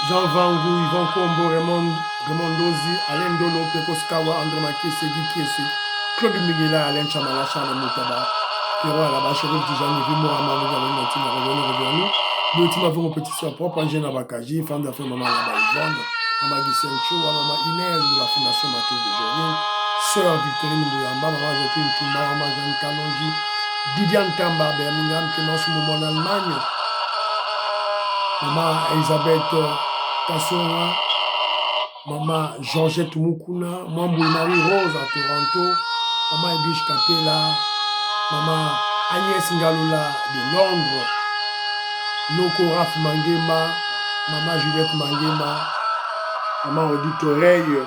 Jean Vangu, Yvan Kombo, Raymond Dozi, Alain Dolo, Pekos Kawa, André Makese, Guy Kiesi, Claude Miguela, Alain Chamala, Charles Moutaba, Pierrot Alaba, Chérif Tijani, Vimo Amani, Galen Natine, Revenu. Nous avons une petite soeur propre, Angèle Abakaji, femme d'affaires Maman Laba Yvonne, Maman Gissencho, Maman Inès de la Fondation Matos de Jorin, Sœur Victorine Mouyamba, Maman Joaquin Tumba, Maman Jeanne Kalonji, Didiane Tamba, Birmingham, Clémence Moumou en Allemagne, Maman Elisabeth Kassora, Maman Georgette Mukuna, Maman Marie Rose à Toronto, Maman Edwige Capella, Maman Agnès Ngaloula de Londres, Noko Raf Mangema, Maman Juliette Mangema, Maman Odile Oreille,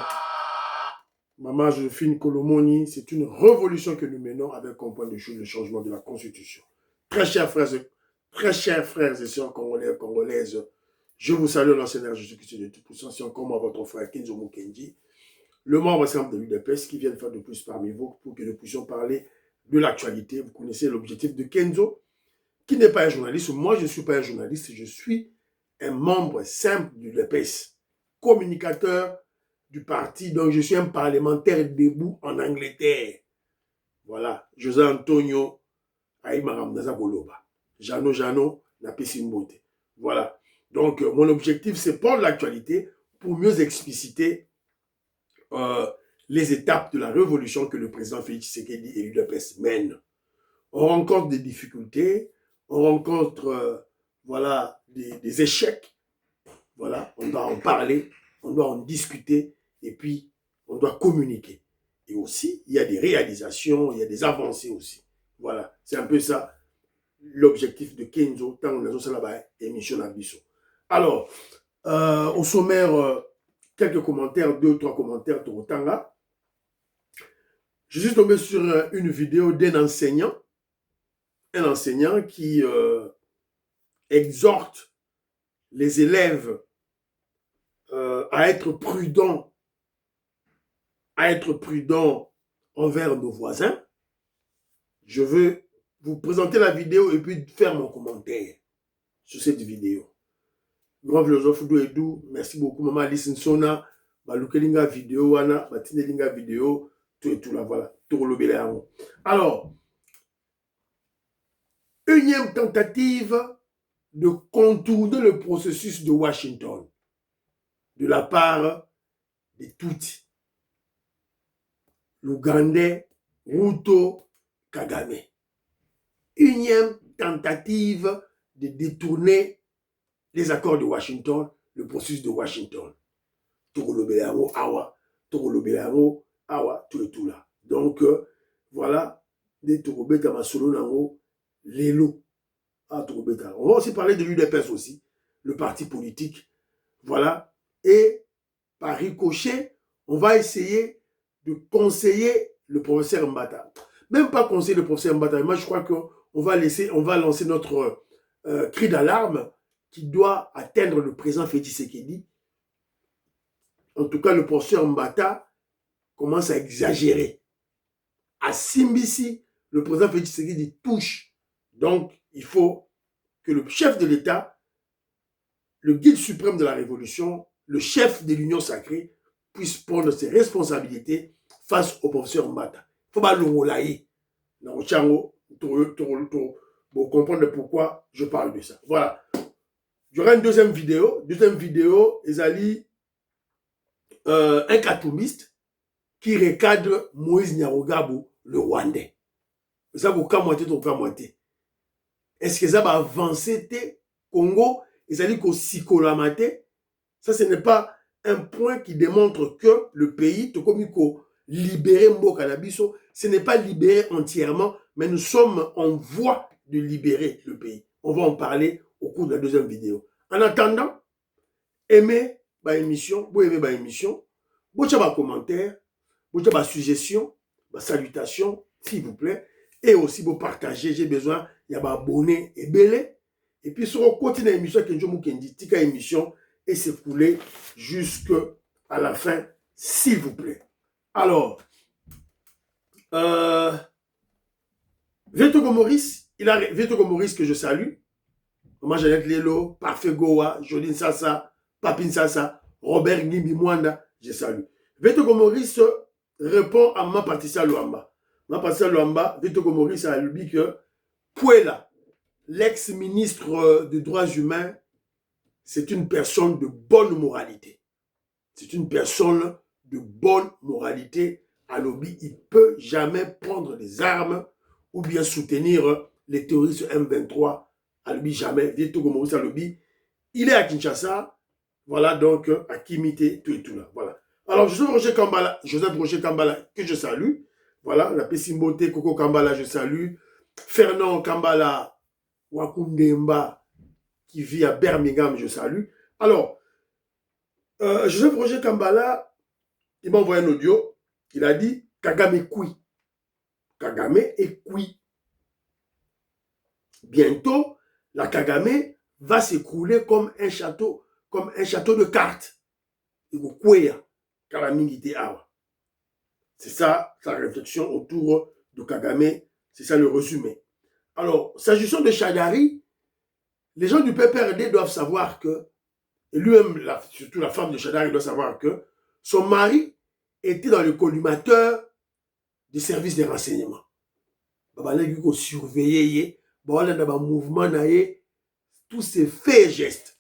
Maman Josephine Kolomoni. C'est une révolution que nous menons avec comme point de chute le changement de la Constitution. Très chers frères et sœurs congolais et congolaises, je vous salue dans Seigneur Jésus-Christ de Tout-Puissant, c'est encore moi, votre frère Kinzo Mukendi, le membre simple de l'UDPS qui vient de faire de plus parmi vous pour que nous puissions parler de l'actualité. Vous connaissez l'objectif de Kenzo, qui n'est pas un journaliste. Moi, je ne suis pas un journaliste, je suis un membre simple de l'UDPS, communicateur du parti, donc je suis un parlementaire debout en Angleterre. Voilà, José Antonio Aïmaram Nazaboloba. Jano, Napesimbote. Voilà. Donc, mon objectif, c'est prendre l'actualité pour mieux expliciter les étapes de la révolution que le président Félix Tshisekedi et l'UDPS mènent. On rencontre des difficultés, on rencontre voilà, des échecs. Voilà, on doit en parler, on doit en discuter et puis on doit communiquer. Et aussi, il y a des réalisations, il y a des avancées aussi. Voilà, c'est un peu ça l'objectif de Kenzo, tant qu'on a fait là-bas, émission Nabiso. Alors, au sommaire, quelques commentaires, 2 ou 3 commentaires de Rotanga. Je suis tombé sur une vidéo d'un enseignant, un enseignant qui exhorte les élèves à être prudents envers nos voisins. Je veux vous présenter la vidéo et puis faire mon commentaire sur cette vidéo. Grand philosophe Douedou, merci beaucoup maman Alice Nsona, balukelinga vidéo wana, batinelinga vidéo, tout et tout là, voilà, tout le Alors, unième tentative de contourner le processus de Washington de la part des Tutsis, l'Ougandais Ruto Kagame. Unième tentative de détourner les accords de Washington, le processus de Washington. Tourolobelamo, awa, Tourolobelamo, awa, tout et tout là. Donc, voilà, des Tourobeta Masolo Nango, Lelo. Ah, Tourobeta. On va aussi parler de l'UDPS aussi, le parti politique. Voilà. Et par ricochet, on va essayer de conseiller le professeur Mbata. Même pas conseiller le professeur Mbata. Moi, je crois qu'on va lancer notre cri d'alarme qui doit atteindre le président Félix Tshisekedi. En tout cas, le professeur Mbata commence à exagérer. À Simbisi, le président Félix Tshisekedi touche. Donc, il faut que le chef de l'État, le guide suprême de la révolution, le chef de l'Union sacrée, puisse prendre ses responsabilités face au professeur Mbata. Il faut pas l'ongolaï. Pour comprendre pourquoi je parle de ça. Voilà. Il y aura une deuxième vidéo. Ezali, un cartooniste qui recadre Moïse Nyarugabo, le Rwandais. Ça, vous moitié, moitié. Est-ce que ça va avancer Congo, ezali ko sikolamate? Ça, ce n'est pas un point qui démontre que le pays, tout comme il faut libérer Mboka Nabiso, ce n'est pas libéré entièrement, mais nous sommes en voie de libérer le pays. On va en parler au cours de la deuxième vidéo. En attendant, aimez ma émission, vous aimez ma émission, vous avez un commentaire, vous avez une suggestion, une salutation, s'il vous plaît, et aussi vous partagez, j'ai besoin, il y a un abonné et belé, et puis sur le côté de l'émission, Kenzo Mukendi, tika émission, et s'écouler jusqu'à la fin, s'il vous plaît. Alors, Vetogo Maurice, Vetogo Maurice que je salue, Maman Jeannette Lelo, Parfait Goa, Joline Sassa, Papin Sassa, Robert Ngimbi Mwanda, je salue. Vetoko Maurice répond à ma Patricia Luamba. Ma Patricia Luamba, Vetoko Maurice a lui dit que Pouela, l'ex-ministre des droits humains, c'est une personne de bonne moralité. C'est une personne de bonne moralité. À l'objet, il ne peut jamais prendre des armes ou bien soutenir les terroristes M23. À l'objet, jamais. Vetoko Maurice à l'objet. Il est à Kinshasa. Voilà donc à Kimité, tout et tout là. Voilà. Alors, Joseph Roger Kambala, que je salue. Voilà, la Pessimboté, Coco Kambala, je salue. Fernand Kambala, Wakundemba, qui vit à Birmingham, je salue. Alors, Joseph Roger Kambala, il m'a envoyé un audio. Il a dit Kagame Kui. Kagame est Kui. Bientôt, la Kagame va s'écrouler comme un château de cartes. C'est ça sa réflexion autour de Kagame. C'est ça le résumé. Alors, s'agissant de Shadari, les gens du PPRD doivent savoir que, et lui-même, surtout la femme de Shadari, doit savoir que son mari était dans le collimateur des services de renseignement. Il faut surveiller, mouvement, tous ces faits et gestes.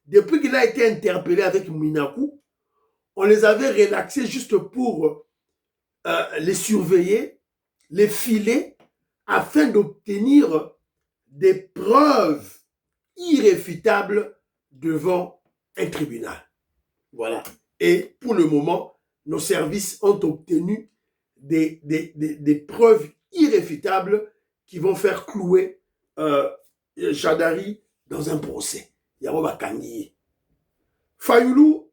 Depuis qu'il a été interpellé avec Minakou, on les avait relaxés juste pour les surveiller, les filer, afin d'obtenir des preuves irréfutables devant un tribunal. Voilà. Et pour le moment, nos services ont obtenu des preuves irréfutables qui vont faire clouer Shadari dans un procès. Yaroba Kangiye. Fayoulou,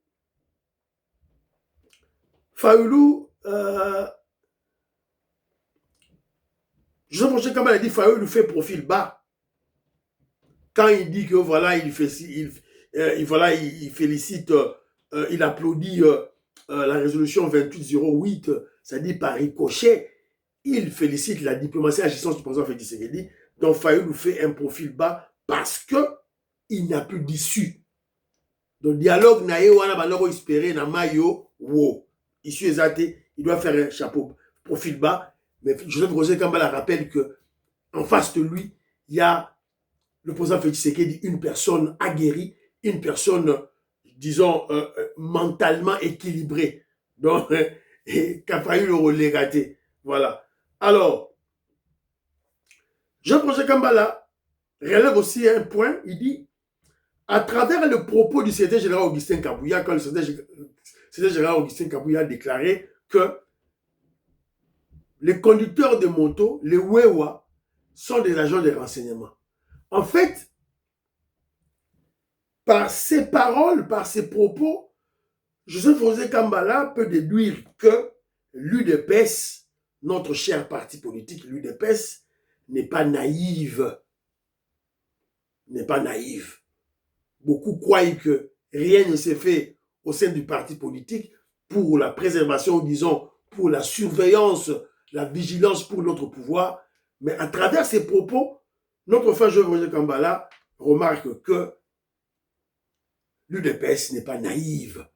Joseph Roger Kambala a dit Fayoulou fait profil bas. Quand il dit que voilà, il félicite, il applaudit la résolution 2808, ça dit par ricochet, il félicite la diplomatie agissante du président Félix Tshisekedi. Donc Fayoulou fait un profil bas parce que il n'a plus d'issue. Donc dialogue nae wana banoko espérer na mayo wo. Issue exacte, il doit faire un chapeau profil bas. Mais Joseph Roger Kambala rappelle que en face de lui, il y a le président Félix Tshisekedi, une personne aguerrie, une personne, disons, mentalement équilibrée. Donc, qui a failli le relégater. Voilà. Alors, Joseph Roger Kambala relève aussi un point, il dit, à travers le propos du secrétaire général Augustin Kabouya, quand le secrétaire général Augustin Kabouya a déclaré que les conducteurs de moto, les Wewa, sont des agents de renseignement. En fait, par ses paroles, par ses propos, Joseph Roger Kambala peut déduire que l'UDPS, notre cher parti politique, l'UDPS, n'est pas naïve. N'est pas naïve. Beaucoup croient que rien ne s'est fait au sein du parti politique pour la préservation, disons, pour la surveillance, la vigilance pour notre pouvoir. Mais à travers ces propos, notre frère Joseph Roger Kambala remarque que l'UDPS n'est pas naïve.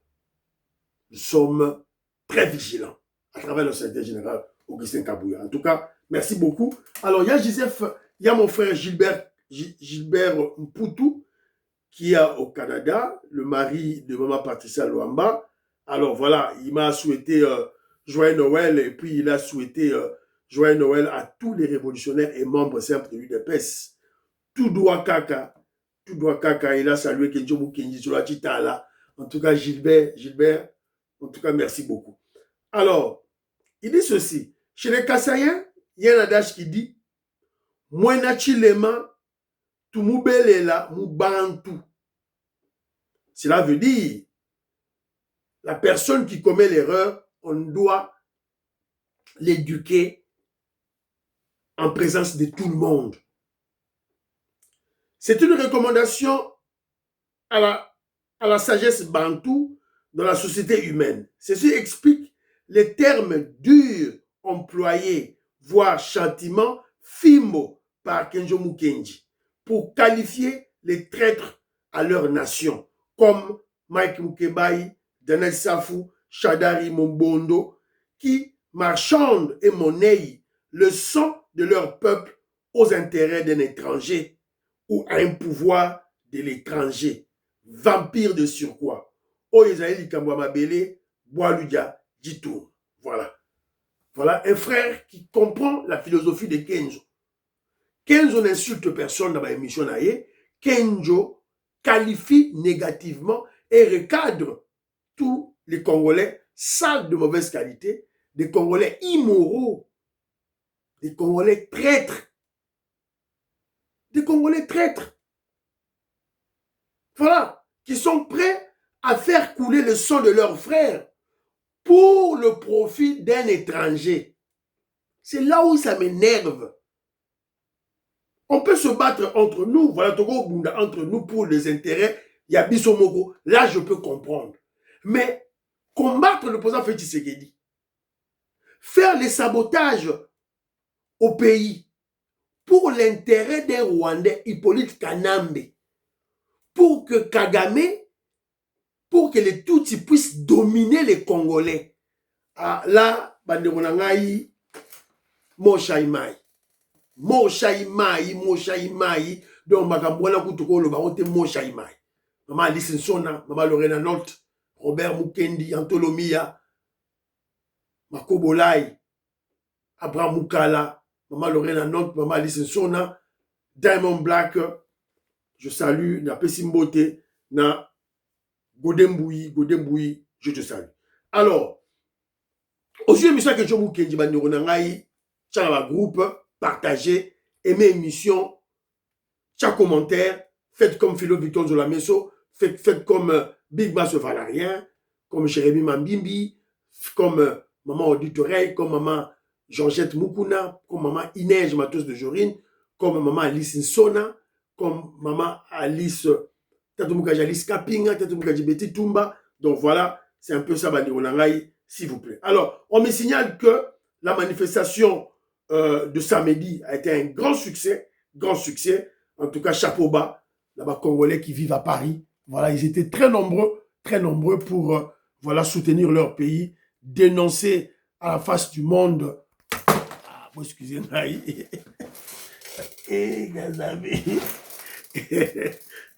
Nous sommes très vigilants à travers le secrétaire général Augustin Kabouya. En tout cas, merci beaucoup. Alors, il y a mon frère Gilbert Mpoutou, qui est au Canada, le mari de maman Patricia Luamba. Alors voilà, il m'a souhaité joyeux Noël et puis il a souhaité joyeux Noël à tous les révolutionnaires et membres simples de l'UDPS. Tout doit caca, il a salué Kenjomu Kenji Tala. En tout cas, Gilbert, en tout cas, merci beaucoup. Alors, il dit ceci. Chez les Kassaïens, il y a un adage qui dit Moina Chilema, Tumubelela, Mubantu. Cela veut dire la personne qui commet l'erreur, on doit l'éduquer en présence de tout le monde. C'est une recommandation à la sagesse bantou dans la société humaine. Ceci explique les termes durs employés, voire châtiment, fimbo par Kenjomu Kenji, pour qualifier les traîtres à leur nation, comme Mike Mukebai, Daniel Safou, Shadari Mombondo, qui marchandent et monnaient le sang de leur peuple aux intérêts d'un étranger ou à un pouvoir de l'étranger. Vampire de surcroît. Oh, Israël Kambouamabele, Boaludia, Djitour. Voilà. Voilà un frère qui comprend la philosophie de Kenzo. Kenzo n'insulte personne dans ma émission. Kenzo qualifie négativement et recadre tous les Congolais sales de mauvaise qualité, des Congolais immoraux, des Congolais traîtres. Des Congolais traîtres. Voilà, qui sont prêts à faire couler le sang de leurs frères pour le profit d'un étranger. C'est là où ça m'énerve. On peut se battre entre nous, voilà, Togo Bunda, entre nous pour les intérêts, Yabiso Mogo, là je peux comprendre. Mais combattre le président Félix Tshisekedi, faire les sabotages au pays pour l'intérêt des Rwandais, Hippolyte Kanambe, pour que Kagame, pour que les Tutsis puissent dominer les Congolais. Ah, là, Bandemonangaï, Moshaimaï. Moshaimaï, donc Magambouana Koutoko, le baron, Moshaimaï. Maman Alice Nsona, Maman Lorena Nolte, Robert Mukendi, Antolomia, Makobolai, Abraham Mukala, Maman Lorena Nolte, Maman Alice Nsona, Diamond Black, je salue, na Pessimbote, na Godemboui, je te salue. Alors, aussi émission que je vous dis, chaque groupe, partagez, aimez l'émission, chaque commentaire, faites comme Philo Victor Zolameso, faites comme Big Bass Valarien, comme Jérémy Mambimbi, comme Maman Auditoreille, comme Maman Georgette Mukuna, comme Maman Inès Matos de Jorine, comme Maman Alice Nsona, comme Maman Alice Tatumukaji Alice Kapinga, Tatumukaji Betty Tumba. Donc voilà, c'est un peu ça, s'il vous plaît. Alors, on me signale que la manifestation de samedi a été un grand succès. En tout cas, chapeau bas, là-bas, Congolais qui vivent à Paris. Voilà, ils étaient très nombreux pour voilà, soutenir leur pays, dénoncer à la face du monde. Ah, bon, excusez-moi. Eh, Gazabe.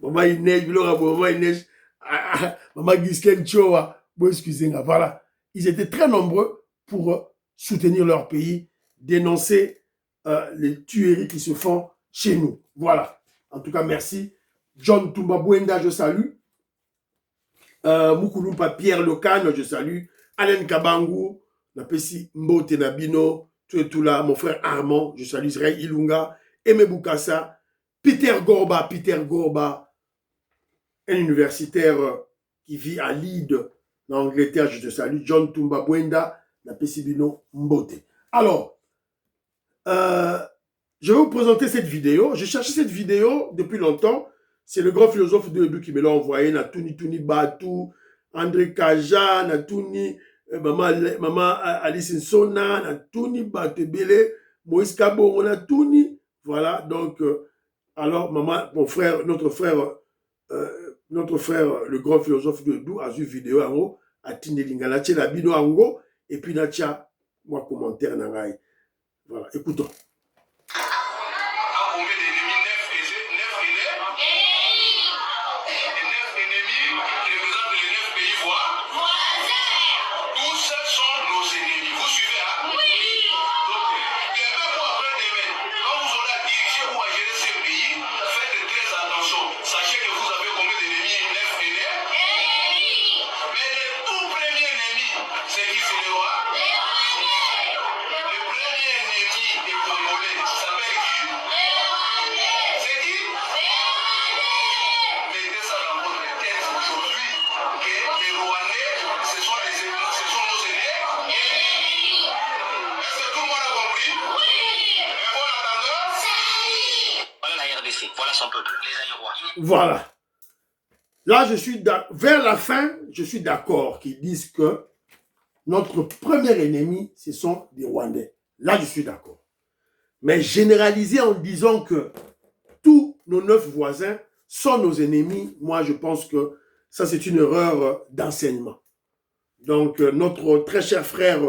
Maman Inès, Maman Gisken Choa. Bon, excusez-moi. Voilà. Ils étaient très nombreux pour soutenir leur pays, dénoncer les tueries qui se font chez nous. Voilà. En tout cas, merci. John Tumba Bwenda, je salue. Moukoulumpa Pierre Locane, je salue. Alain Kabangu, Napesi Mbote Nabino, tout là, mon frère Armand, je salue Israël Ilunga, Aimé Boukassa, Peter Gorba, un universitaire qui vit à Leeds, en Angleterre, je te salue. John Tumba Bwenda, Napesi Bino Mbote. Alors, je vais vous présenter cette vidéo. Je cherchais cette vidéo depuis longtemps. C'est le grand philosophe de Edu qui me l'a envoyé. Natuni Batou, André Kaja, Natuni, Maman Alice Nsona, Natuni Batebele, Moïse Kabo, Natuni. Voilà, donc, alors, maman, notre frère, le grand philosophe de Edu, a vu vidéo en haut, a tini lingala, la bino en haut, et puis natia, moi, commentaire, nangai. Voilà, écoutons. Voilà son peuple, les Aïrois. Voilà. Là, vers la fin, je suis d'accord qu'ils disent que notre premier ennemi, ce sont les Rwandais. Là, je suis d'accord. Mais généraliser en disant que tous nos 9 voisins sont nos ennemis, moi, je pense que Ça, c'est une erreur d'enseignement. Donc, notre très cher frère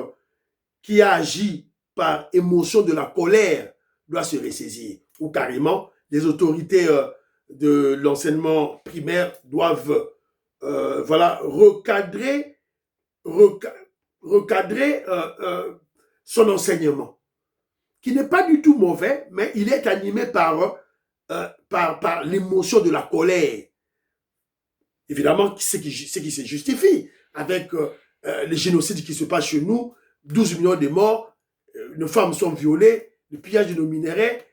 qui a agi par émotion de la colère doit se ressaisir. Ou carrément, les autorités de l'enseignement primaire doivent voilà, recadrer son enseignement, qui n'est pas du tout mauvais, mais il est animé par l'émotion de la colère. Évidemment, ce qui se justifie avec les génocides qui se passent chez nous, 12 millions de morts, nos femmes sont violées, le pillage de nos minerais,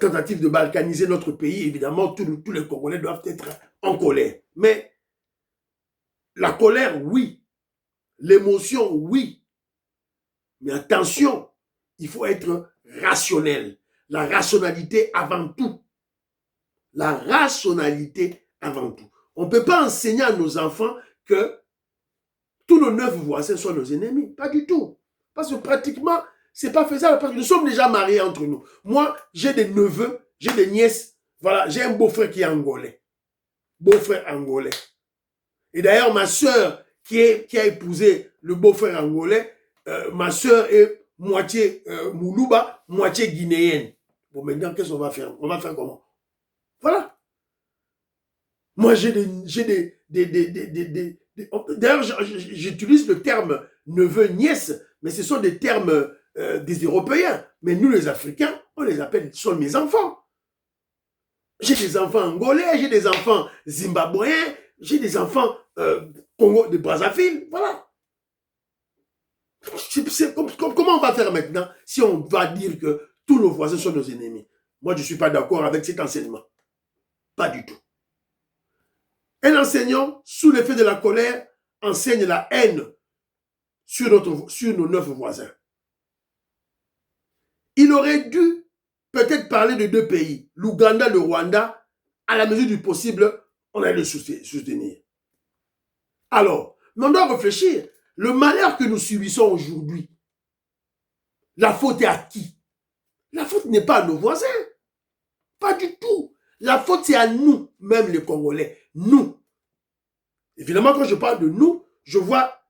tentative de balkaniser notre pays. Évidemment, tous les Congolais doivent être en colère. Mais la colère, oui. L'émotion, oui. Mais attention, il faut être rationnel. La rationalité avant tout. La rationalité avant tout. On ne peut pas enseigner à nos enfants que tous nos 9 voisins sont nos ennemis. Pas du tout. Parce que pratiquement, ce n'est pas faisable. Parce que nous sommes déjà mariés entre nous. Moi, j'ai des neveux, j'ai des nièces. Voilà, j'ai un beau-frère qui est angolais. Beau-frère angolais. Et d'ailleurs, ma soeur qui a épousé le beau-frère angolais, ma soeur est moitié Moulouba, moitié guinéenne. Bon, maintenant, qu'est-ce qu'on va faire? On va faire comment? Voilà. Moi, j'ai d'ailleurs, j'utilise le terme neveu-nièce, mais ce sont des termes des Européens. Mais nous, les Africains, on les appelle, ce sont mes enfants. J'ai des enfants angolais, j'ai des enfants zimbabwéens, j'ai des enfants Congo de Brazzaville, voilà. Comment on va faire maintenant si on va dire que tous nos voisins sont nos ennemis? Moi, je ne suis pas d'accord avec cet enseignement. Pas du tout. Un enseignant, sous l'effet de la colère, enseigne la haine sur nos 9 voisins. Il aurait dû peut-être parler de 2 pays, l'Ouganda, le Rwanda. À la mesure du possible, on allait le soutenir. Alors, mais on doit réfléchir. Le malheur que nous subissons aujourd'hui, la faute est à qui? La faute n'est pas à nos voisins. Pas du tout. La faute, c'est à nous, même les Congolais. Nous. Évidemment, quand je parle de nous, je vois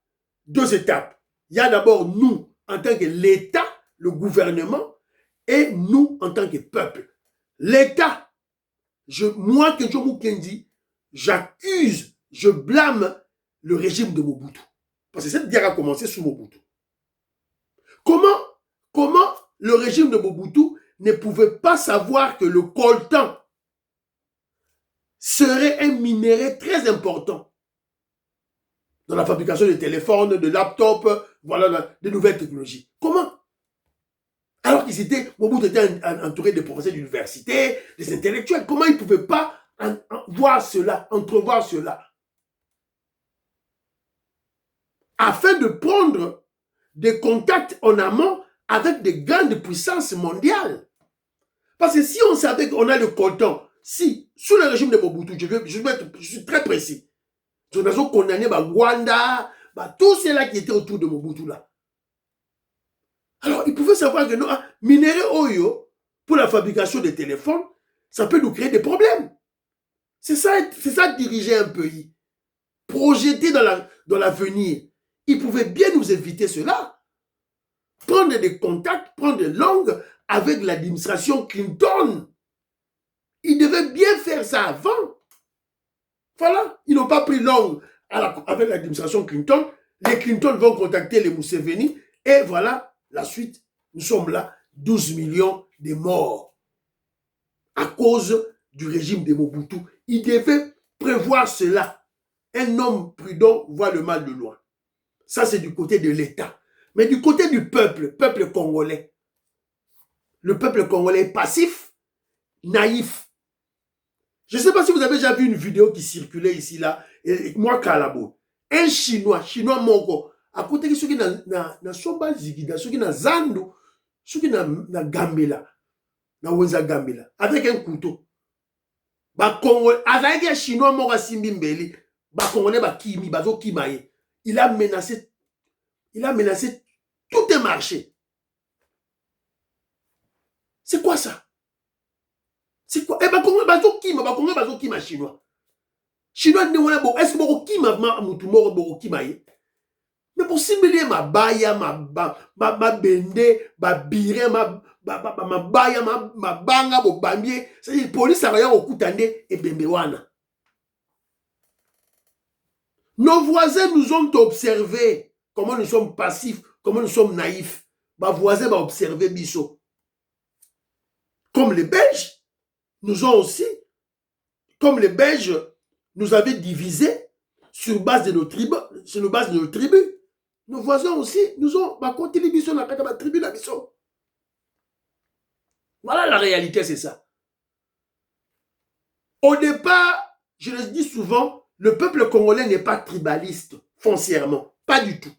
2 étapes. Il y a d'abord nous, en tant que l'État, le gouvernement, et nous, en tant que peuple. L'État, moi, Kenjo Mukendi, j'accuse, je blâme le régime de Mobutu. Parce que cette guerre a commencé sous Mobutu. Comment le régime de Mobutu ne pouvait pas savoir que le coltan serait un minerai très important dans la fabrication de téléphones, de laptops, voilà, de nouvelles technologies. Comment? Alors Mobutu était entouré de professeurs d'université, des intellectuels. Comment il ne pouvait pas voir cela, entrevoir cela? Afin de prendre des contacts en amont avec des grandes puissances mondiales. Parce que si on savait qu'on a le coltan, si, sous le régime de Mobutu, je suis très précis, nous avons condamné Rwanda, tous ceux-là qui étaient autour de Mobutu là. Alors, il pouvait savoir que nous, minerai Oyo, pour la fabrication des téléphones, ça peut nous créer des problèmes. C'est ça, diriger un pays. Projeter dans l'avenir. Il pouvait bien nous éviter cela. Prendre des contacts, prendre des langues avec l'administration Clinton. Ils devaient bien faire ça avant. Voilà. Ils n'ont pas pris langue avec l'administration Clinton. Les Clinton vont contacter les Museveni. Et voilà la suite. Nous sommes là, 12 millions de morts. À cause du régime de Mobutu. Ils devaient prévoir cela. Un homme prudent voit le mal de loin. Ça, c'est du côté de l'État. Mais du côté du peuple congolais, le peuple congolais est passif, naïf. Je ne sais pas si vous avez déjà vu une vidéo qui circulait ici, là, et moi, Kalabo. Un Chinois moko, à côté de ceux qui na Somba Zigida, ceux qui na Zandu, ceux qui na Gambela, na Wenza Gambela, avec un couteau. Avec un Chinois moko à Simbimbeli, Congolais Kimi, Bazo Kimaye. Il a menacé tout un marché. C'est quoi ça? C'est quoi? Eh ben, Congolais Bazo Kima chinois. Chinois ne wana bo est-ce que boko kima mutu moko boko kima ye. Mais pour simuler ma baya ma bende ma bire ma baya ma banga bo bambie, c'est police a rien au kutande et bembe wana. Nos voisins nous ont observé comment nous sommes passifs, comment nous sommes naïfs. Nos voisins m'ont observé biso. Comme les Belges, nous ont aussi, comme les Belges, nous avaient divisés sur base de nos tribus, Nos voisins aussi nous ont raconté les biso dans la tribu la biso. Voilà la réalité, c'est ça. Au départ, je le dis souvent, le peuple congolais n'est pas tribaliste, foncièrement. Pas du tout.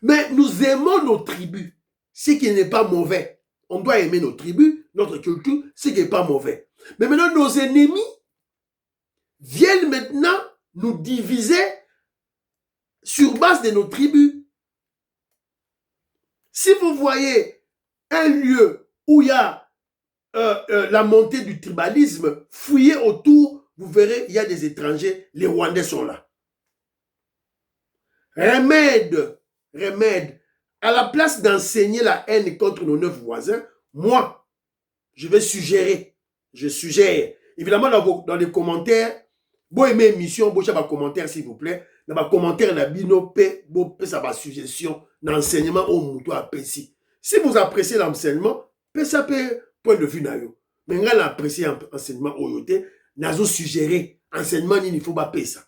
Mais nous aimons nos tribus, ce qui n'est pas mauvais. On doit aimer nos tribus, notre culture, ce qui n'est pas mauvais. Mais maintenant, nos ennemis viennent maintenant nous diviser sur base de nos tribus. Si vous voyez un lieu où il y a la montée du tribalisme, fouillez autour, vous verrez, il y a des étrangers, les Rwandais sont là. Remède, à la place d'enseigner la haine contre nos 9 voisins, moi, je suggère, évidemment dans les commentaires, vous aimez l'émission, vous avez un commentaire s'il vous plaît, dans les commentaires, vous avez une suggestion d'enseignement au mouton à Pessi. Si vous appréciez l'enseignement, ça peut point de vue nayo. Mais quand vous appréciez l'enseignement au yoté, vous suggérez enseignement, il ne faut pas payer ça.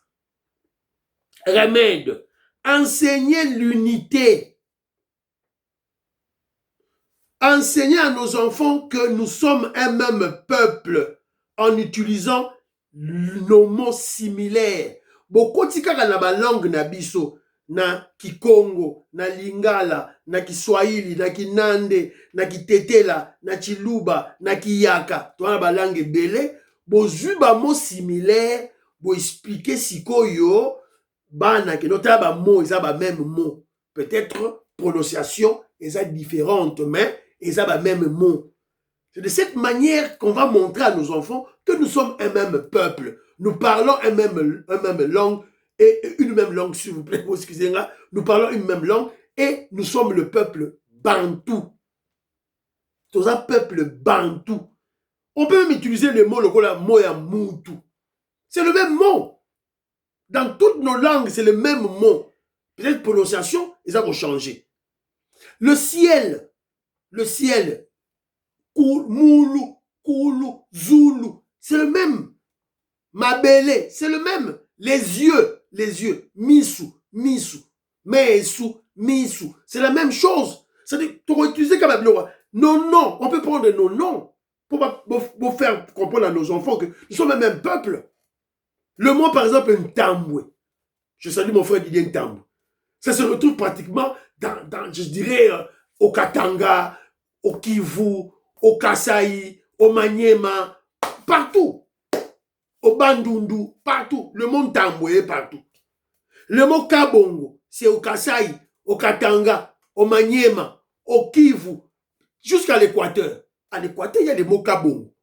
Remède, enseigner l'unité. Enseigner à nos enfants que nous sommes un même peuple en utilisant nos mots similaires. Beaucoup de la langue na biso, na Kikongo, na Lingala, na Kiswahili, na Kinande, na Kitetela, na Chiluba, na Kiyaka, tu as la langue belé, bozu ba mots similaires, bo expliquer sikoyo, bana ke nota ba mots, ils ont ba même mot. Peut-être prononciation, ils ont différentes, mais ils ont ba même mot. C'est de cette manière qu'on va montrer à nos enfants que nous sommes un même peuple. Nous parlons un même langue et une même langue, s'il vous plaît, excusez-moi. Nous parlons une même langue et nous sommes le peuple bantou. Nous sommes un peuple bantou. On peut même utiliser le mot, le mot ya moutou. C'est le même mot. Dans toutes nos langues, c'est le même mot. Peut-être prononciation, ils vont changer. Le ciel, Moulu, Koulou, Zoulou, c'est le même. Mabele, c'est le même. Les yeux, Missou, Mesu, Missou, c'est la même chose. C'est-à-dire, tu vas utiliser comme un nos noms, on peut prendre nos noms pour faire comprendre à nos enfants que nous sommes le même peuple. Le mot, par exemple, Ntambwe. Je salue mon frère Didier Ntambwe. Ça se retrouve pratiquement dans je dirais, au Katanga, au Kivu, au Kasaï, au Maniema, partout. Au Bandundu, partout. Le mot Ntambwe est partout. Le mot Kabongo, c'est au Kasaï, au Katanga, au Maniema, au Kivu, jusqu'à l'Équateur. À l'Équateur, il y a des mots Kabongo.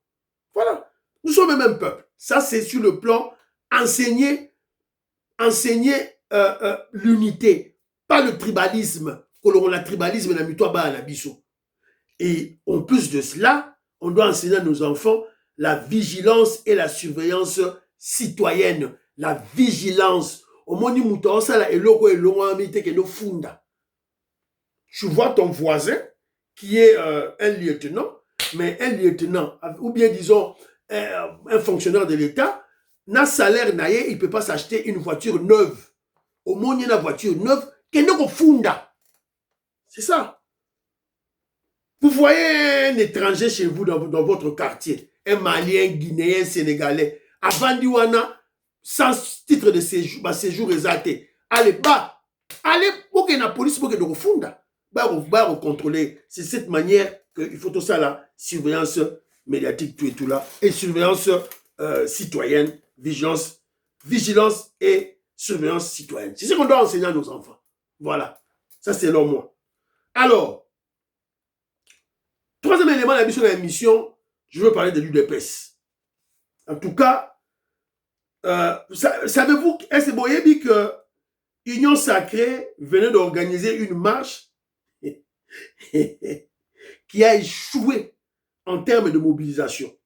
Voilà. Nous sommes le même peuple. Ça, c'est sur le plan enseigner l'unité, pas le tribalisme. Le tribalisme, la mitoa ba la biso. Et en plus de cela, on doit enseigner à nos enfants la vigilance et la surveillance citoyenne. La vigilance. Tu vois ton voisin qui est un lieutenant, mais un lieutenant, ou bien disons un fonctionnaire de l'État, n'a salaire naïe, il ne peut pas s'acheter une voiture neuve. Au moins, il y a une voiture neuve qui est funda. C'est ça. Vous voyez un étranger chez vous dans votre quartier, un Malien, Guinéen, Sénégalais, avant d'Iwana, sans titre de séjour, séjour exact. Allez, pour que la police, pour que nous funda, contrôler. C'est cette manière qu'il faut tout ça là, surveillance médiatique, tout et tout là, et surveillance citoyenne, vigilance et surveillance citoyenne. C'est ce qu'on doit enseigner à nos enfants. Voilà. Ça, c'est leur moi. Alors, troisième élément de la mission, je veux parler de l'UDPS. En tout cas, Savez-vous, est-ce que Union Sacrée venait d'organiser une marche qui a échoué en termes de mobilisation.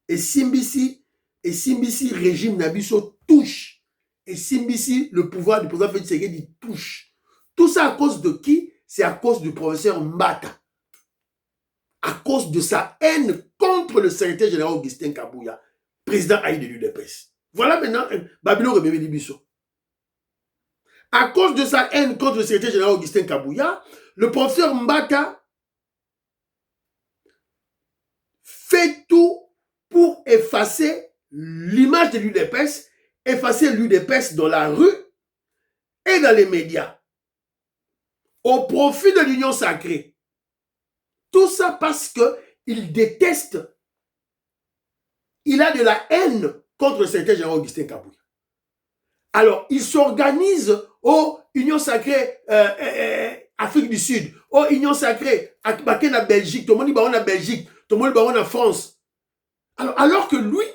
Et Simbisi régime Nabiso touche. Et Simbisi, le pouvoir du président Félix Tshisekedi touche. Tout ça à cause de qui? C'est à cause du professeur Mbata. À cause de sa haine contre le secrétaire général Augustin Kabouya, président Haïti de l'UDPS. Voilà maintenant Babylon Rebebe Libiso. À cause de sa haine contre le secrétaire général Augustin Kabouya, le professeur Mbata fait tout pour effacer l'image de l'UDPS, effacer l'UDPS dans la rue et dans les médias, au profit de l'Union Sacrée. Tout ça parce qu'il déteste, il a de la haine contre le secrétaire général Augustin Kabouya. Alors, il s'organise aux Union Sacrée Afrique du Sud, aux Union Sacrée en Belgique, tout le monde dit en Belgique, tout le monde dit en France. Alors que lui,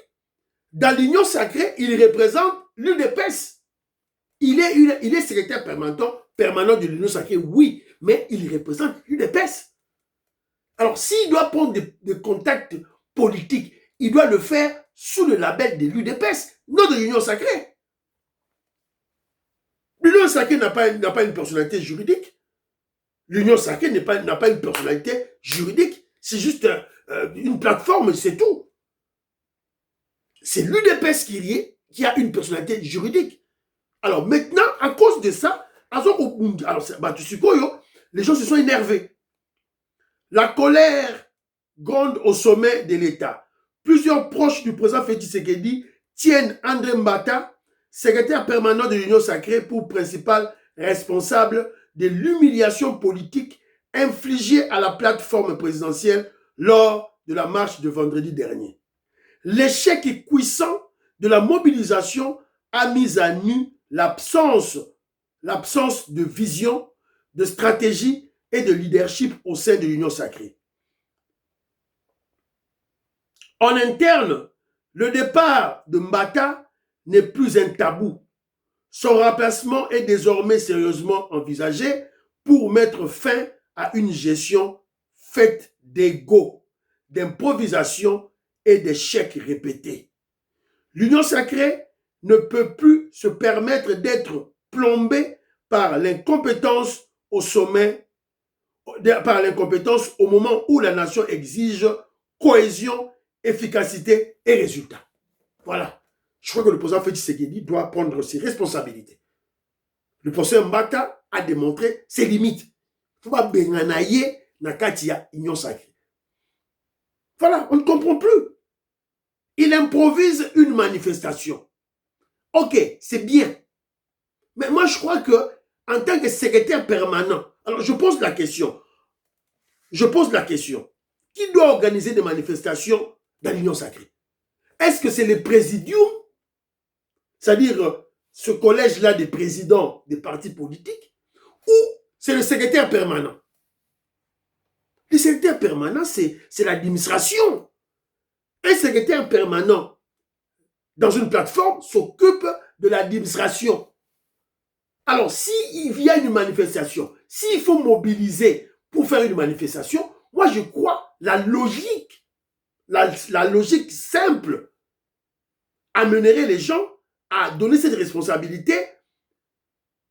dans l'Union Sacrée, il représente l'UDPS. Il est secrétaire permanent de l'Union Sacrée, oui, mais il représente l'UDPS. Alors, s'il doit prendre des contacts politiques, il doit le faire sous le label de l'UDPS, non de l'Union Sacrée. L'Union Sacrée n'a pas une personnalité juridique. L'Union Sacrée n'a pas une personnalité juridique. C'est juste une plateforme, c'est tout. C'est l'UDPS qui a une personnalité juridique. Alors maintenant, à cause de ça, les gens se sont énervés. La colère gronde au sommet de l'État. Plusieurs proches du président Félix Tshisekedi tiennent André Mbata, secrétaire permanent de l'Union Sacrée, pour principal responsable de l'humiliation politique infligée à la plateforme présidentielle lors de la marche de vendredi dernier. L'échec cuissant de la mobilisation a mis à nu l'absence de vision, de stratégie et de leadership au sein de l'Union Sacrée. En interne, le départ de Mbata n'est plus un tabou. Son remplacement est désormais sérieusement envisagé pour mettre fin à une gestion faite d'ego, d'improvisation et d'échecs répétés. L'Union Sacrée ne peut plus se permettre d'être plombée par l'incompétence au sommet, par l'incompétence au moment où la nation exige cohésion, efficacité et résultats. Voilà. Je crois que le président Félix Tshisekedi doit prendre ses responsabilités. Le professeur Mbata a démontré ses limites. Il ne faut pas benganaye nakatia Union Sacrée. Voilà, on ne comprend plus. Il improvise une manifestation. Ok, c'est bien. Mais moi, je crois que en tant que secrétaire permanent, alors je pose la question. Qui doit organiser des manifestations dans l'Union Sacrée? Est-ce que c'est le présidium, c'est-à-dire ce collège-là des présidents des partis politiques, ou c'est le secrétaire permanent? Le secrétaire permanent, c'est l'administration. Un secrétaire permanent dans une plateforme s'occupe de l'administration. Alors, s'il y a une manifestation, s'il faut mobiliser pour faire une manifestation, moi je crois la logique simple amènerait les gens à donner cette responsabilité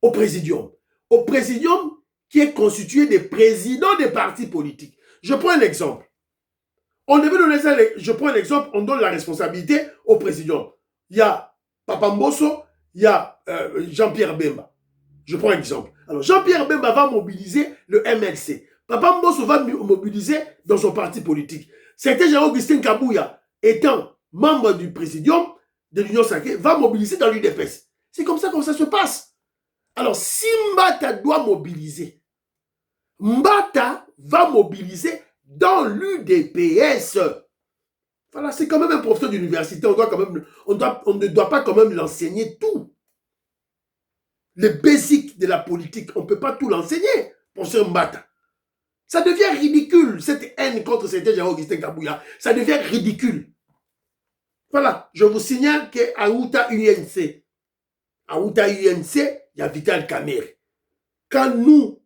au présidium. Au présidium qui est constitué des présidents des partis politiques. Je prends un exemple. On devait donner ça, je prends un exemple, on donne la responsabilité au présidium. Il y a Papa Mbosso, il y a Jean-Pierre Bemba. Je prends un exemple. Alors, Jean-Pierre Bemba va mobiliser le MLC. Papa Mbosso va mobiliser dans son parti politique. Secrétaire général Augustin Kabouya, étant membre du présidium de l'Union Sacrée, va mobiliser dans l'UDPS. C'est comme ça que ça se passe. Alors, si Mbata doit mobiliser, Mbata va mobiliser dans l'UDPS. Voilà, c'est quand même un professeur d'université. On ne doit pas quand même l'enseigner tout. Les basiques de la politique, on ne peut pas tout l'enseigner, professeur Mbata. Ça devient ridicule, cette haine contre le secrétaire général Augustin Kabouya. Ça devient ridicule. Voilà, je vous signale que Aouta UNC, il y a Vital Kamerhe. Quand nous,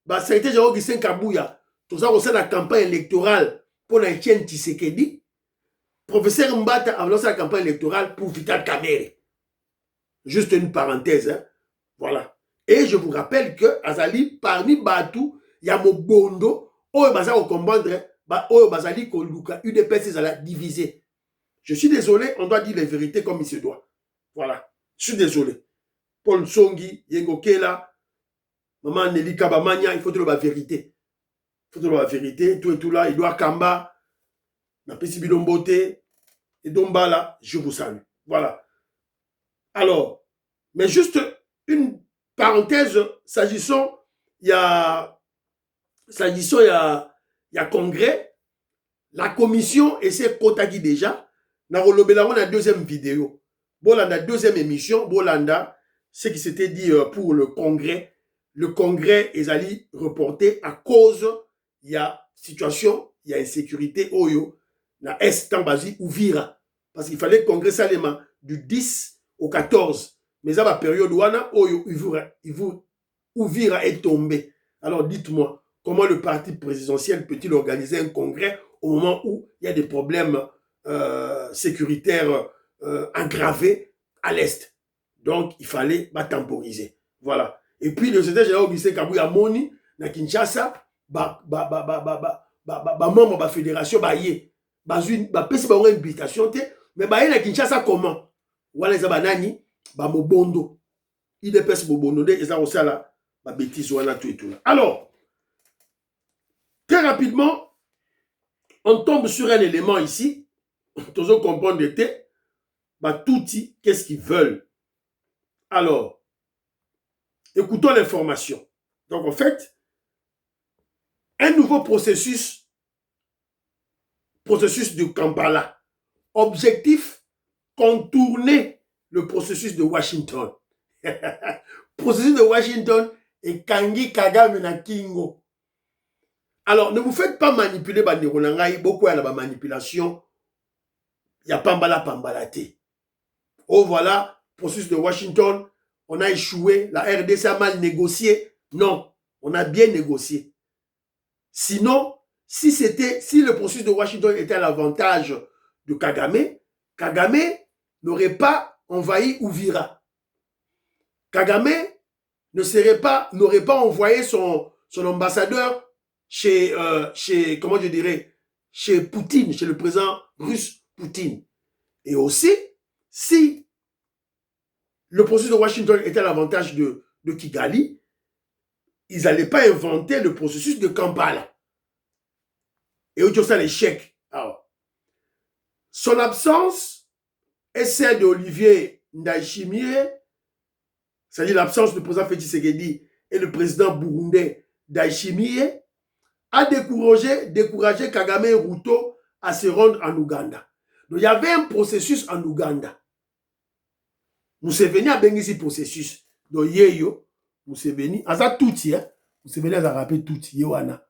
secrétaire général Augustin Kabouya, tout ça, on sait la campagne électorale pour Etienne Tshisekedi, professeur Mbata a lancé la campagne électorale pour Vital Kamerhe. Juste une parenthèse, hein. Voilà. Et je vous rappelle que Azali, parmi Batou, il y a Mobondo, Oyo Baza au comprendre, Oyo Bazali Koluka, UDPS, ils allaient diviser. Je suis désolé, on doit dire les vérités comme il se doit. Voilà. Je suis désolé. Paul Songi, Yengo Kela, Maman Nelly Kabamania, il faut dire la vérité. Il faut dire la vérité. Tout et tout là, Edouard Kamba, Napesi Bilombote, et Dombala, je vous salue. Voilà. Alors, mais juste une parenthèse, s'agissant, il y a congrès, la commission essaie Kotagi déjà, na rolobela on a deuxième vidéo, bolanda deuxième émission, bolanda, ce qui s'était dit pour le congrès est allé reporté à cause, il y a situation, il y a insécurité, oyo, na Est Tambazi, Ouvira, parce qu'il fallait congrès Salema du 10 au 14. Mais à la période où Ouvira est tombé. Alors dites-moi, comment le parti présidentiel peut-il organiser un congrès au moment où il y a des problèmes sécuritaires aggravés à l'Est? Donc, il fallait temporiser. Voilà. Et puis, le secrétaire général Augustin Kabouya Moni, na Kinshasa, membre de la fédération, pesi ba invitation, mais na Kinshasa comment? Voilà, ça banani. Mobondo, il dépêche Mobondo, et ça aussi la bêtise ou tout et tout. Alors, très rapidement, on tombe sur un élément ici, tous comprendre touti, qu'est-ce qu'ils veulent. Alors, écoutons l'information. Donc, en fait, un nouveau processus de Kampala. Objectif, contourner le processus de Washington. Processus de Washington et Kangi Kagame na Kingo. Alors, ne vous faites pas manipuler bandeko na ngai, beaucoup à la manipulation. Il y a pambalate. Oh voilà, processus de Washington, on a échoué, la RDC a mal négocié. Non, on a bien négocié. Sinon, si le processus de Washington était à l'avantage de Kagame, Kagame n'aurait pas envahi Ouvira. Kagame n'aurait pas envoyé son ambassadeur chez comment je dirais, chez Poutine, chez le président russe Poutine. Et aussi, si le processus de Washington était à l'avantage de Kigali, ils n'allaient pas inventer le processus de Kampala. Et où ça l'échec. Alors, son absence est celle d'Olivier Ndayishimiye, c'est-à-dire l'absence du président Félix Tshisekedi et le président burundais Ndayishimiye, a découragé Kagame et Ruto à se rendre en Ouganda. Donc il y avait un processus en Ouganda. Museveni a béni ce processus. Donc yeyo, Museveni, aza touti, hein? Museveni a rappelé touti, yewana,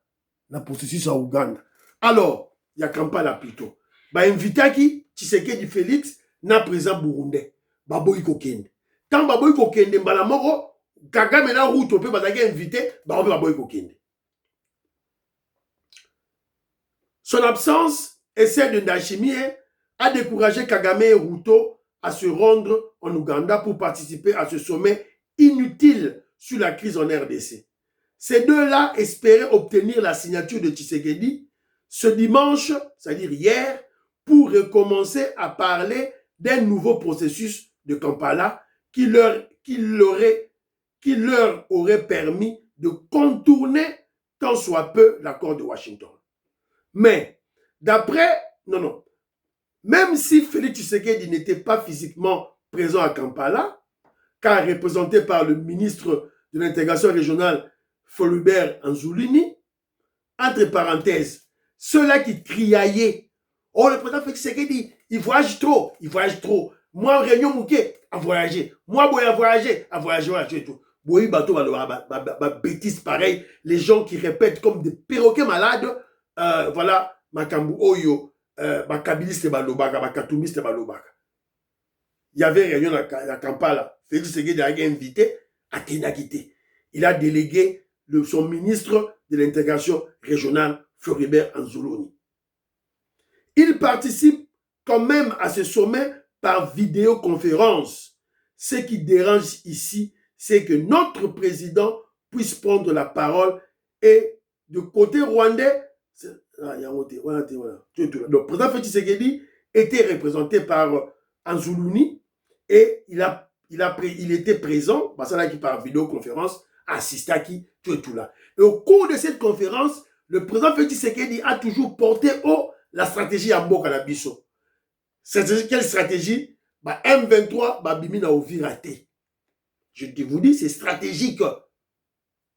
na processus en Ouganda. Alors, il y a Kampala plutôt. Invitaki Tshisekedi Félix na président burundais. Baboyi kokende. Tant baboyi kokende, mbala moko, Kagame na Ruto pe bazaki invité, baboyi kokende. Son absence et celle de Ndayishimiye a découragé Kagame et Ruto à se rendre en Ouganda pour participer à ce sommet inutile sur la crise en RDC. Ces deux-là espéraient obtenir la signature de Tshisekedi ce dimanche, c'est-à-dire hier, pour recommencer à parler d'un nouveau processus de Kampala qui leur aurait permis de contourner tant soit peu l'accord de Washington. Mais, même si Félix Tshisekedi n'était pas physiquement présent à Kampala, car représenté par le ministre de l'intégration régionale, Folubert Anzulini, entre parenthèses, ceux-là qui criaillaient, oh, le président Félix Tshisekedi, il voyage trop. Moi, Réunion Mouké, à voyager. Moi, Boy, à voyager et tout. Boy, bateau, bêtise pareil. Les gens qui répètent comme des perroquets malades, voilà, Makambu Oyo, bakabiliste balobaka, bakatumbiste balobaka. Il y avait réunion à Kampala. Félix Tshisekedi a invité à Ténakité. Il a délégué son ministre de l'intégration régionale, Floribert Anzuluni. Il participe quand même à ce sommet par vidéoconférence. Ce qui dérange ici, c'est que notre président puisse prendre la parole et du côté rwandais, le président Félix Tshisekedi était représenté par Anzuluni et il était présent, parce qu'il par vidéoconférence, assisté à qui, tout là. Et au cours de cette conférence, le président Félix Tshisekedi a toujours porté haut la stratégie à Mboka na biso. Quelle stratégie? M23, Bimina Ovirate. Je vous dis, c'est stratégique.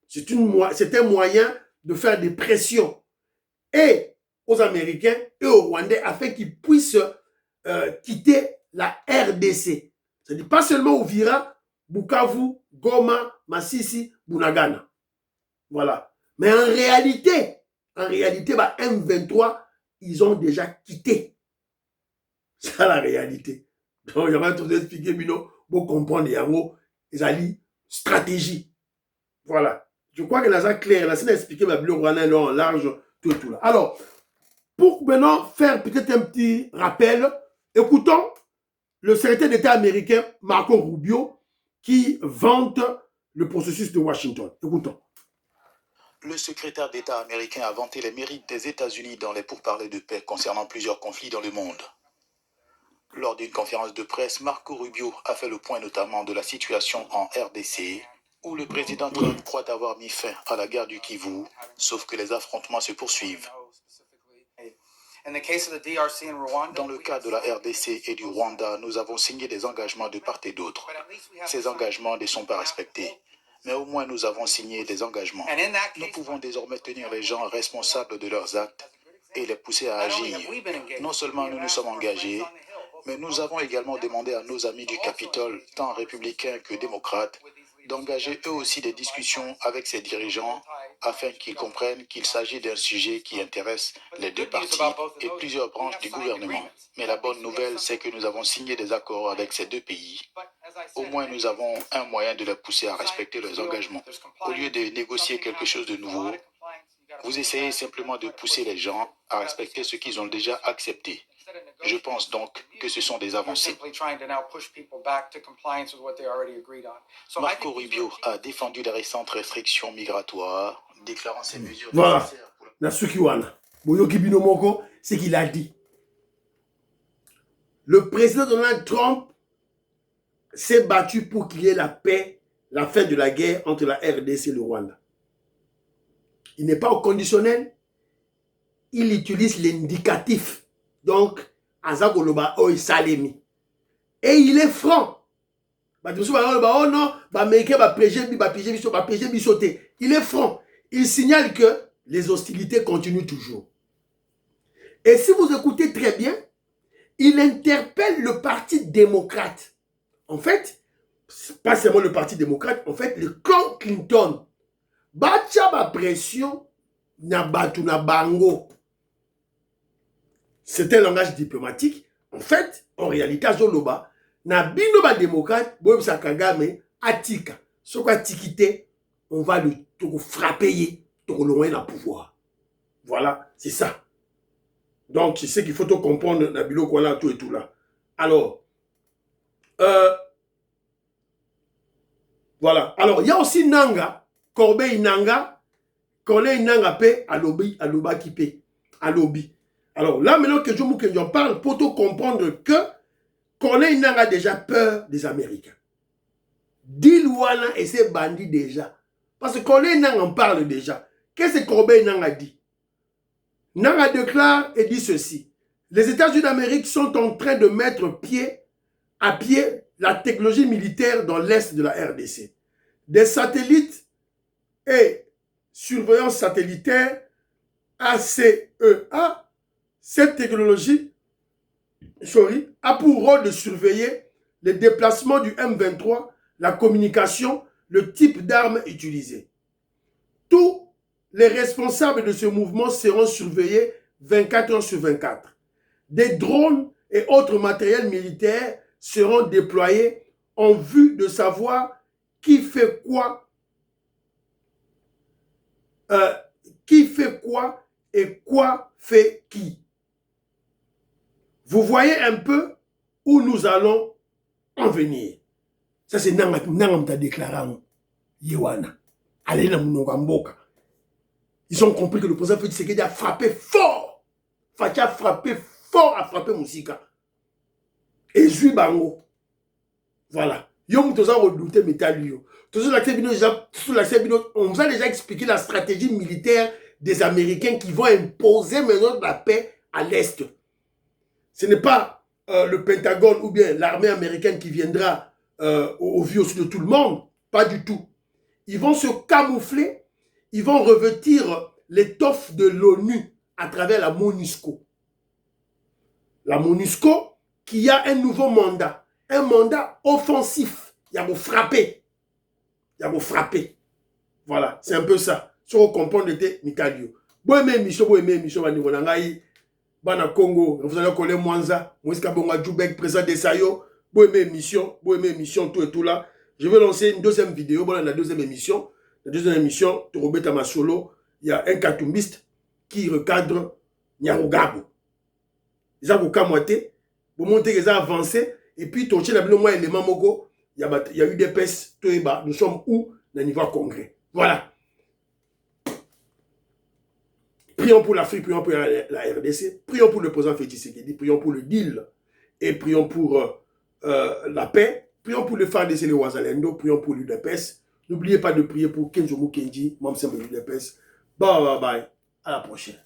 C'est un moyen de faire des pressions et aux Américains et aux Rwandais afin qu'ils puissent quitter la RDC. C'est-à-dire pas seulement Uvira, Bukavu, Goma, Masisi, Bunagana. Voilà. Mais en réalité, M23, ils ont déjà quitté. C'est ça la réalité. Donc, il y a tout expliqué, pour comprendre, ils ont stratégie. Voilà. Je crois que c'est clair. Là, c'est expliqué, en large, tout là. Alors, pour maintenant faire peut-être un petit rappel, écoutons le secrétaire d'État américain Marco Rubio qui vante le processus de Washington. Écoutons. Le secrétaire d'État américain a vanté les mérites des États-Unis dans les pourparlers de paix concernant plusieurs conflits dans le monde. Lors d'une conférence de presse, Marco Rubio a fait le point notamment de la situation en RDC, où le président Trump croit avoir mis fin à la guerre du Kivu, sauf que les affrontements se poursuivent. Dans le cas de la RDC et du Rwanda, nous avons signé des engagements de part et d'autre. Ces engagements ne sont pas respectés. Mais au moins nous avons signé des engagements. Nous pouvons désormais tenir les gens responsables de leurs actes et les pousser à agir. Non seulement nous nous sommes engagés, mais nous avons également demandé à nos amis du Capitole, tant républicains que démocrates, d'engager eux aussi des discussions avec ces dirigeants afin qu'ils comprennent qu'il s'agit d'un sujet qui intéresse les deux parties et plusieurs branches du gouvernement. Mais la bonne nouvelle, c'est que nous avons signé des accords avec ces deux pays. Au moins, nous avons un moyen de les pousser à respecter leurs engagements. Au lieu de négocier quelque chose de nouveau, vous essayez simplement de pousser les gens à respecter ce qu'ils ont déjà accepté. Je pense donc que ce sont des avancées. Marco Rubio a défendu les récentes restrictions migratoires, déclarant ces mesures nécessaires pour c'est qu'il a dit. Le président Donald Trump s'est battu pour qu'il y ait la paix, la fin de la guerre entre la RDC et le Rwanda. Il n'est pas au conditionnel, il utilise l'indicatif. Donc, Azagoloba Oy Salemi. Et il est franc. Il est franc. Il signale que les hostilités continuent toujours. Et si vous écoutez très bien, il interpelle le Parti démocrate. En fait, pas seulement le Parti démocrate, en fait, le clan Clinton. Bacha ba pression na batu na bango. C'est un langage diplomatique. En fait, en réalité, Zoloba, na bino ba démocrate, Bob Sakagame, atika. Ce qu'on a tikité, on va le frapper, le loin dans le pouvoir. Voilà, c'est ça. Donc, c'est ce qu'il faut comprendre, Nabilo Kouala, tout et tout là. Alors, voilà. Alors, il y a aussi Nanga, Corbeil Nanga, Corneille Nanga P, Aloba qui P, Alobi. Alors, là, maintenant que j'en parle, pour tout comprendre que Corneille Nanga a déjà peur des Américains. Dilouana et ses bandits déjà. Parce que Corneille Nanga en parle déjà. Qu'est-ce que Corbeil Nanga dit? Nanga déclare et dit ceci. Les États-Unis d'Amérique sont en train de mettre à pied la technologie militaire dans l'est de la RDC. Des satellites et surveillance satellitaire ACEA, cette technologie a pour rôle de surveiller les déplacements du M23, la communication, le type d'armes utilisées. Tous les responsables de ce mouvement seront surveillés 24 heures sur 24. des drones et autres matériels militaires seront déployés en vue de savoir qui fait quoi et quoi fait qui. Vous voyez un peu où nous allons en venir. Ça, c'est Nangam t'a déclaré Yewana. Allez dans Mnogamboka. Ils ont compris que le président Félix Tshisekedi a frappé fort. Fachi a frappé fort, a frappé Moussika. Et Zui Bango. Voilà. Yom Toza redouté Metalio. On vous a déjà expliqué la stratégie militaire des Américains qui vont imposer maintenant la paix à l'Est. Ce n'est pas le Pentagone ou bien l'armée américaine qui viendra au vu aussi de tout le monde. Pas du tout. Ils vont se camoufler, ils vont revêtir l'étoffe de l'ONU à travers la MONUSCO. La MONUSCO qui a un nouveau mandat, un mandat offensif. Il y a vous frapper. Il y a vous frapper. Voilà, c'est un peu ça. Si on comprend le thé, Mikalio. Bon, émission, Bana Congo, vous allez coller Mwanza, Mouiska Bonga Djoubek, président de Sayo, bon émission, tout et tout là. Je vais lancer une deuxième vidéo, bon, la deuxième émission. La deuxième émission, Torobeta Masolo, il y a un katumbiste qui recadre Nyarugabo. Ils ont moitié, pour montrer qu'ils ont avancé, et puis, Torché la moi élément Mogo, il y a eu des pèses, nous sommes où? Dans le niveau congrès. Voilà. Prions pour l'Afrique, prions pour la RDC, prions pour le président Félix Tshisekedi, prions pour le deal et prions pour la paix, prions pour le FARDC et le Ouazalendo, prions pour l'UDPS. N'oubliez pas de prier pour Kenzo Mukendi, Mamsem l'UDPS. Bye bye bye, à la prochaine.